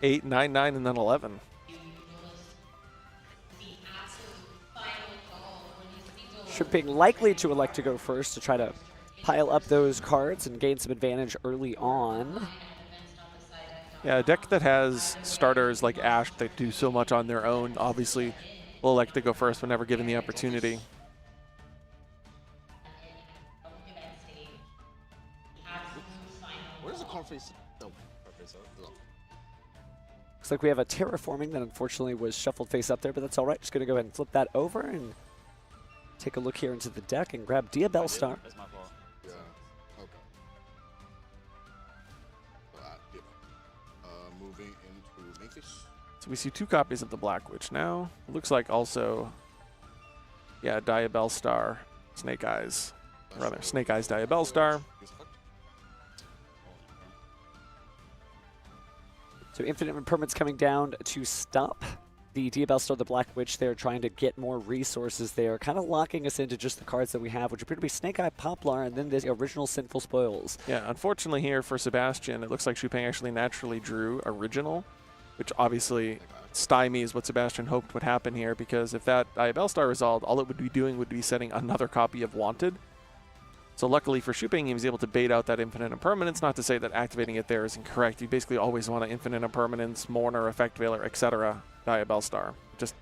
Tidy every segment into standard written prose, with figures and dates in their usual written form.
8, 9, 9, and then 11. Shipping likely to elect to go first to try to pile up those cards and gain some advantage early on. Yeah, a deck that has starters like Ash that do so much on their own obviously will elect to go first whenever given the opportunity. Where's the conference? No, Looks like we have a terraforming that unfortunately was shuffled face up there, but that's all right. Just going to go ahead and flip that over and take a look here into the deck and grab Diabell Star. That's my fault. Yeah. Okay. Moving into Memphis. So we see 2 copies of the Black Witch now. Looks like also, yeah, Diabell Star, Snake Eyes. Rather, Snake Eyes Diabell Star. So Infinite Impermanence coming down to stop the Diabell Star, the Black Witch there, trying to get more resources there, kind of locking us into just the cards that we have, which appear to be Snake Eye, Poplar, and then the original Sinful Spoils. Yeah, unfortunately here for Sebastian, it looks like Shupeng actually naturally drew Original, which obviously stymies what Sebastian hoped would happen here, because if that Diabell Star resolved, all it would be doing would be setting another copy of Wanted. So luckily for Shupeng, he was able to bait out that Infinite Impermanence. Not to say that activating it there is incorrect. You basically always want an Infinite Impermanence, Mourner, Effect Veiler, etc. Diabell Star. Just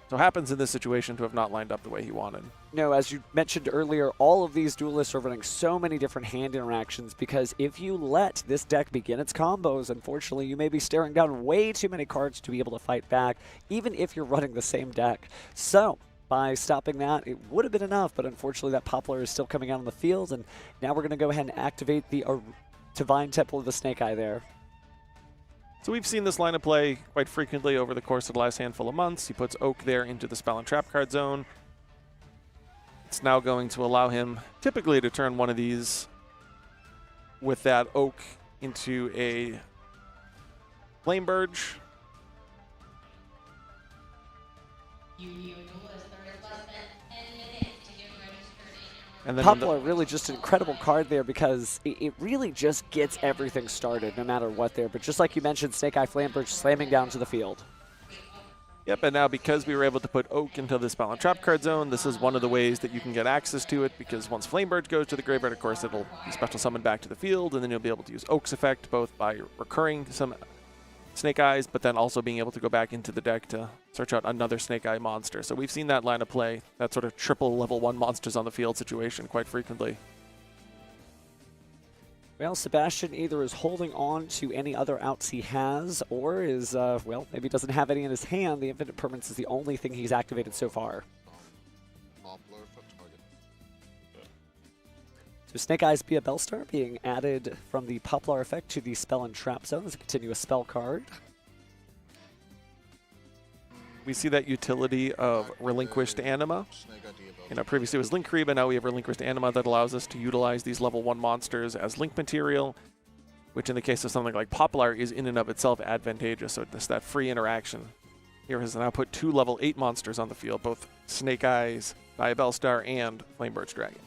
so happens in this situation to have not lined up the way he wanted. No, as you mentioned earlier, all of these duelists are running so many different hand interactions because if you let this deck begin its combos, unfortunately, you may be staring down way too many cards to be able to fight back, even if you're running the same deck. So by stopping that, it would have been enough, but unfortunately that Poplar is still coming out on the field, and now we're going to go ahead and activate the Divine Temple of the Snake Eye there. So we've seen this line of play quite frequently over the course of the last handful of months. He puts Oak there into the Spell and Trap card zone. It's now going to allow him typically to turn one of these with that Oak into a Flamebird. And then Poplar really just an incredible card there because it really just gets everything started no matter what there. But just like you mentioned, Snake Eye Flamebird slamming down to the field. Yep, and now because we were able to put Oak into the Spell and Trap card zone, this is one of the ways that you can get access to it, because once Flamebird goes to the graveyard, of course, it'll be special summoned back to the field, and then you'll be able to use Oak's effect both by recurring some Snake Eyes, but then also being able to go back into the deck to search out another Snake Eye monster. So we've seen that line of play, that sort of triple level 1 monsters on the field situation quite frequently. Well, Sebastian either is holding on to any other outs he has, or is, well, maybe doesn't have any in his hand. The Infinite Permanence is the only thing he's activated so far. So Snake Eyes Diabell Star being added from the Poplar effect to the Spell and Trap zone as a continuous spell card. We see that utility of Relinquished Anima. You know, previously it was Link Reba, now we have Relinquished Anima that allows us to utilize these level 1 monsters as link material, which in the case of something like Poplar is in and of itself advantageous, so it's that free interaction. Here has now put 2 level 8 monsters on the field, both Snake Eyes, Diabell Star, and Flamebird's Dragon.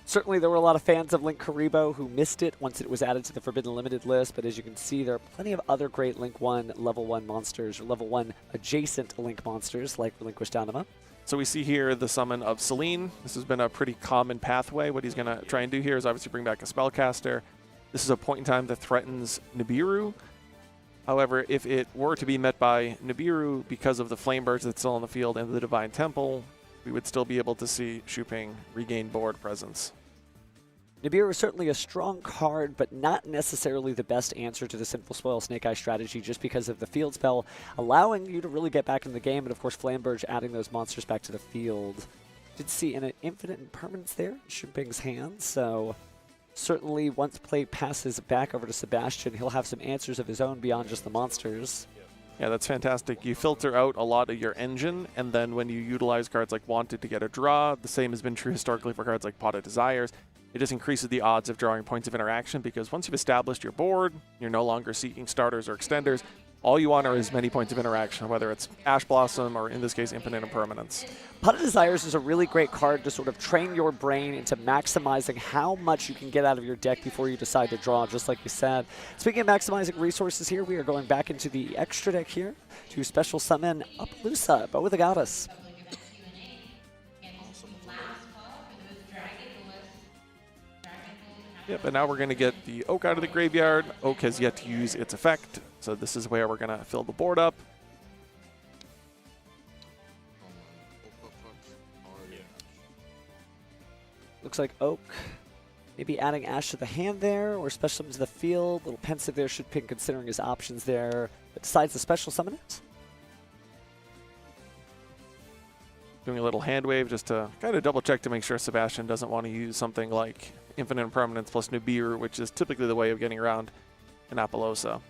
Certainly there were a lot of fans of Link Karibo who missed it once it was added to the Forbidden Limited list, but as you can see, there are plenty of other great Link 1 level 1 monsters, or level 1 adjacent Link monsters like Relinquished Anima. So we see here the summon of Celine. This has been a pretty common pathway. What he's going to try and do here is obviously bring back a Spellcaster. This is a point in time that threatens Nibiru. However, if it were to be met by Nibiru because of the Flamebirds that's still on the field and the Divine Temple, we would still be able to see Shupeng regain board presence. Nibiru is certainly a strong card, but not necessarily the best answer to the Sinful Spoil Snake Eye strategy just because of the field spell, allowing you to really get back in the game, and of course Flamberge adding those monsters back to the field. Did see an Infinite Impermanence there in Shupeng's hands, so certainly once play passes back over to Sebastian, he'll have some answers of his own beyond just the monsters. Yeah, that's fantastic. You filter out a lot of your engine, and then when you utilize cards like Wanted to get a draw, the same has been true historically for cards like Pot of Desires. It just increases the odds of drawing points of interaction, because once you've established your board, you're no longer seeking starters or extenders. all you want are as many points of interaction, whether it's Ash Blossom or, in this case, Infinite Impermanence. Pot of Desires is a really great card to sort of train your brain into maximizing how much you can get out of your deck before you decide to draw, just like you said. Speaking of maximizing resources here, we are going back into the extra deck here to special summon Appaloosa, Bow of the Goddess. Yep, and now we're going to get the Oak out of the graveyard. Oak has yet to use its effect, so this is where we're going to fill the board up. Looks like Oak maybe adding Ash to the hand there, or special summon to the field. A little pensive there, should Ping considering his options there, but decides to special summon it. Doing a little hand wave just to kind of double check to make sure Sebastian doesn't want to use something like Infinite Impermanence plus Nibiru, which is typically the way of getting around an Appaloosa.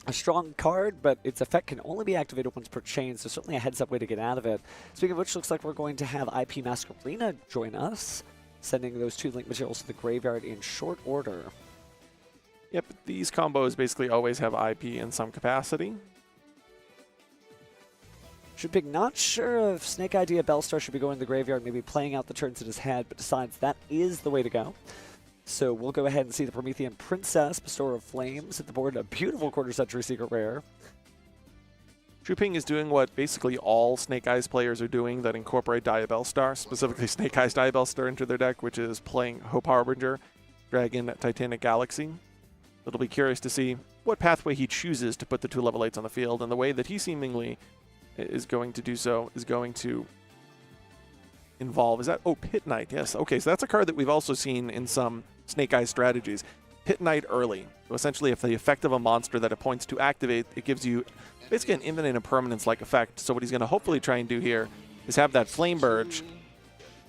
A strong card, but its effect can only be activated once per chain, so certainly a heads-up way to get out of it. Speaking of which, looks like we're going to have IP Masquerena join us, sending those 2 link materials to the graveyard in short order. Yep, these combos basically always have IP in some capacity. Should Ping not sure if Snake Idea Bellstar should be going to the graveyard, maybe playing out the turns in his head, but decides that is the way to go. So we'll go ahead and see the Promethean Princess, Bestower of Flames, at the board. A beautiful quarter-century secret rare. Ping is doing what basically all Snake Eyes players are doing that incorporate Diabellstar, specifically Snake Eyes Diabellstar into their deck, which is playing Hope Harbinger, Dragon, Titanic Galaxy. It'll be curious to see what pathway he chooses to put the 2 level 8s on the field, and the way that he seemingly is going to do so is going to involve, is that, oh, Pit Knight, yes. Okay, so that's a card that we've also seen in some Snake Eyes strategies. Pit Knight early. So essentially, if the effect of a monster that it points to activate, it gives you basically an infinite impermanence-like effect. So what he's going to hopefully try and do here is have that Flame Burge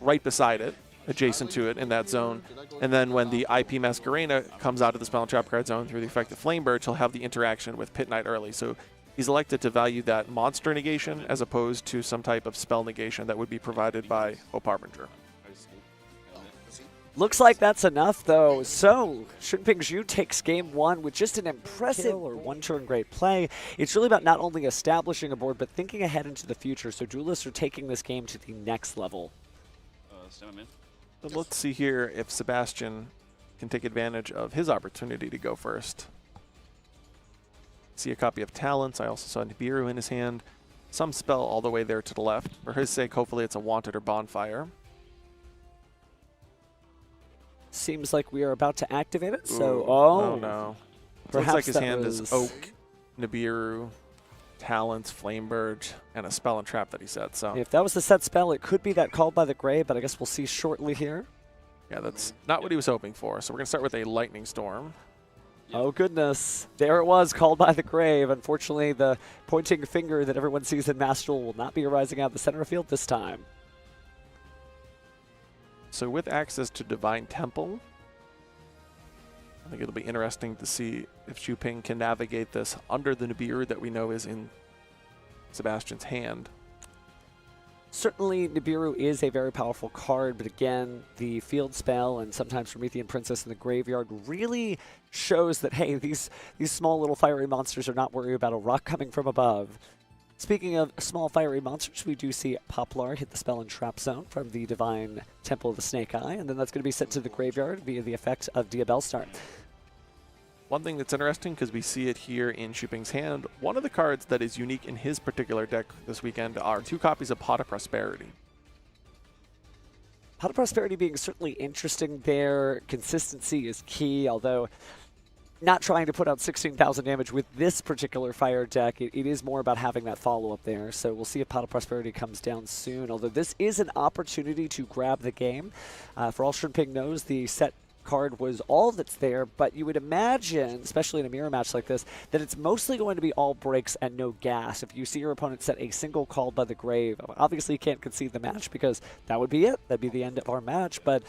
right beside it, adjacent to it in that zone. And then when the IP Masquerena comes out of the spell and trap card zone through the effect of Flame Burge, he'll have the interaction with Pit Knight early. So he's elected to value that monster negation as opposed to some type of spell negation that would be provided by Hope Harbinger. Looks like that's enough, though. So, Shunping Zhu takes game 1 with just an impressive or 1-turn great play. It's really about not only establishing a board, but thinking ahead into the future. So, duelists are taking this game to the next level. But let's see here if Sebastian can take advantage of his opportunity to go first. See a copy of Talents. I also saw Nibiru in his hand. Some spell all the way there to the left. For his sake, hopefully it's a Wanted or Bonfire. Seems like we are about to activate it, so... Ooh, oh no. It looks perhaps like his that hand was is Oak, Nibiru, Talents, Flame Burge, and a Spell and Trap that he set. So If that was the set spell, it could be that Called by the Grave, but I guess we'll see shortly here. yeah, that's not what he was hoping for. So we're going to start with a Lightning Storm. Oh, goodness. There it was, Called by the Grave. Unfortunately, the pointing finger that everyone sees in Master Duel will not be arising out of the center of field this time. So with access to Divine Temple, I think it'll be interesting to see if Xu Ping can navigate this under the Nibiru that we know is in Sebastian's hand. Certainly, Nibiru is a very powerful card, but again, the field spell and sometimes Promethean Princess in the graveyard really shows that, hey, these small little fiery monsters are not worried about a rock coming from above. Speaking of small fiery monsters, we do see Poplar hit the spell and trap zone from the Divine Temple of the Snake Eye, and then that's going to be sent to the graveyard via the effect of Diabellstar. One thing that's interesting, because we see it here in Xu Ping's hand, one of the cards that is unique in his particular deck this weekend are 2 copies of Pot of Prosperity. Pot of Prosperity being certainly interesting there. Consistency is key, although not trying to put out 16,000 damage with this particular fire deck. It is more about having that follow-up there. So we'll see if Pot of Prosperity comes down soon, although this is an opportunity to grab the game. For all Shunping knows, the set card was all that's there, but you would imagine, especially in a mirror match like this, that it's mostly going to be all breaks and no gas. If you see your opponent set a single Called by the Grave, obviously you can't concede the match because that would be it. That'd be the end of our match, but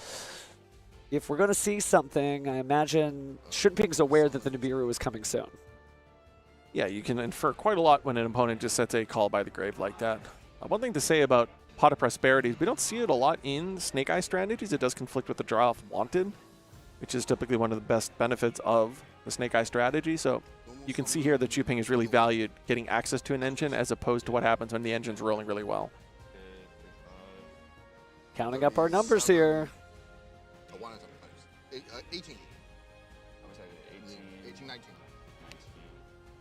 if we're going to see something, I imagine Shunping's aware that the Nibiru is coming soon. Yeah, you can infer quite a lot when an opponent just sets a Call by the Grave like that. One thing to say about Pot of Prosperity is we don't see it a lot in Snake Eye strategies. It does conflict with the draw of Wanted, which is typically one of the best benefits of the Snake Eye strategy. So you can see here that Chuping has really valued getting access to an engine as opposed to what happens when the engine's rolling really well. Counting up our numbers here. 18. 18, 19.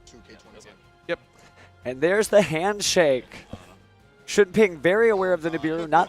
2K25. Yep. And there's the handshake. Shunping very aware of the Nibiru, not